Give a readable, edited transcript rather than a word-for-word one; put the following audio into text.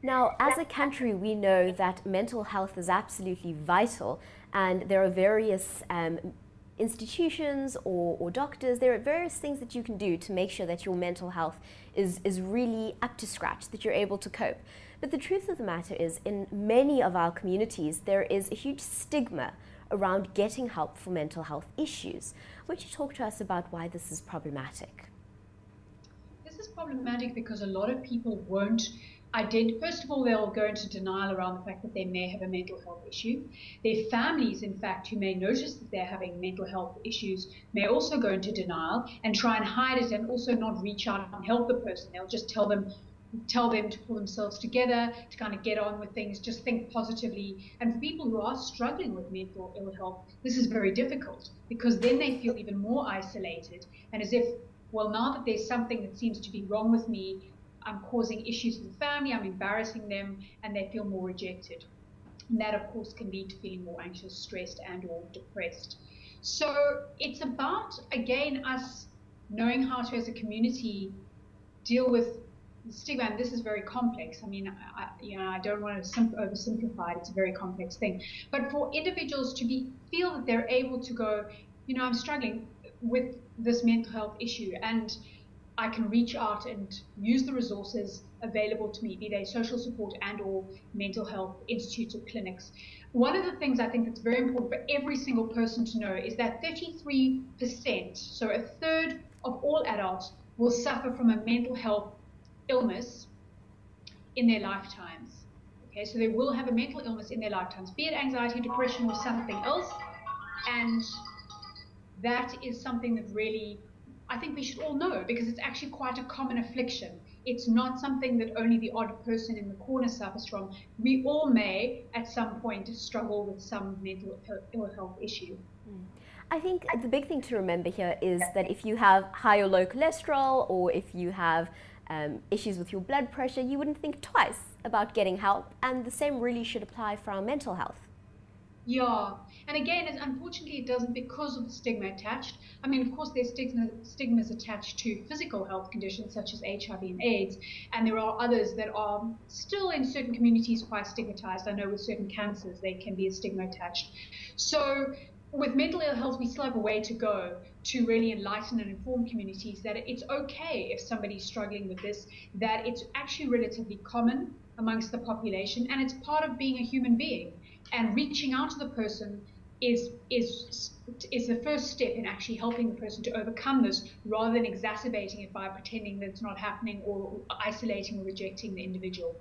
Now, as a country, we know that mental health is absolutely vital, and there are various institutions or doctors, there are various things that you can do to make sure that your mental health is really up to scratch, that you're able to cope. But the truth of the matter is, in many of our communities, there is a huge stigma around getting help for mental health issues. Would you talk to us about why this is problematic? This is problematic because a lot of people won't first of all, they'll go into denial around the fact that they may have a mental health issue. Their families, in fact, who may notice that they're having mental health issues, may also go into denial and try and hide it and also not reach out and help the person. They'll just tell them to pull themselves together, to kind of get on with things, just think positively. And for people who are struggling with mental ill health, this is very difficult because then they feel even more isolated and as if, well, now that there's something that seems to be wrong with me, I'm causing issues with the family, I'm embarrassing them, and they feel more rejected. And that, of course, can lead to feeling more anxious, stressed, and or depressed. So it's about, again, us knowing how to, as a community, deal with stigma, and this is very complex. I mean, I don't want to oversimplify it. It's a very complex thing. But for individuals to feel that they're able to go, I'm struggling with this mental health issue, and I can reach out and use the resources available to me, be they social support and or mental health institutes or clinics. One of the things I think that's very important for every single person to know is that 33%, so a third of all adults, will suffer from a mental health illness in their lifetimes. Okay, so they will have a mental illness in their lifetimes, be it anxiety, depression, or something else. And that is something that really I think we should all know, because it's actually quite a common affliction. It's not something that only the odd person in the corner suffers from. We all may, at some point, struggle with some mental ill health issue. I think the big thing to remember here is that if you have high or low cholesterol, or if you have issues with your blood pressure, you wouldn't think twice about getting help, and the same really should apply for our mental health. Yeah, and again, unfortunately, it doesn't because of the stigma attached. I mean, of course, there's stigmas attached to physical health conditions such as HIV and AIDS, and there are others that are still in certain communities quite stigmatized. I know with certain cancers, there can be a stigma attached. So with mental ill health, we still have a way to go to really enlighten and inform communities that it's okay if somebody's struggling with this, that it's actually relatively common amongst the population, and it's part of being a human being. And reaching out to the person is the first step in actually helping the person to overcome this, rather than exacerbating it by pretending that it's not happening or isolating or rejecting the individual.